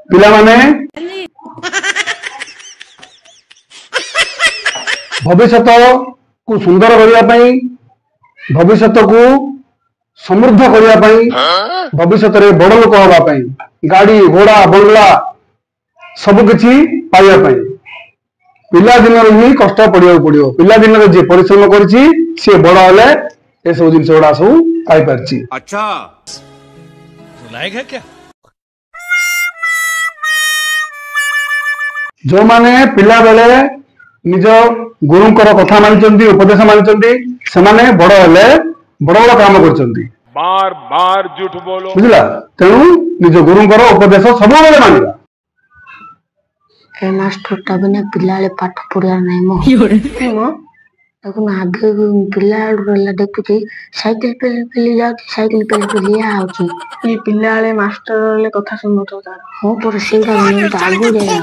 पिला माने भविष्य को सुंदर करने भविष्य को समृद्ध करने भविष्य में बड़ लोक हाँपाई गाड़ी घोड़ा बंगला सबकि पाइबापी पिला दिन ही कष्ट पड़िया पड़ो पिला दिन जी परिश्रम कर बड़ हेले ये सब जिन गुड़ा सब पाई। अच्छा लायक है क्या? जो माने पिला बेले निज गुरुंकर कथा मानिचंती उपदेश मानिचंती सेमाने बड़ हेले बड़ बड़ काम करचंती। बार बार झूठ बोलो बुझला तेणु निज गुरुंकर उपदेश सब बेले मानिबा। ए मास्टर टा बिना पिला पाठ पढ़िया नहीं मो देखो आगे पिला देखुची साइकिल पेली पेली जाउची साइकिल पेली पेली आउची ये पिला मास्टर कथा सुनो तो तार हो पर सेटा आगु जाय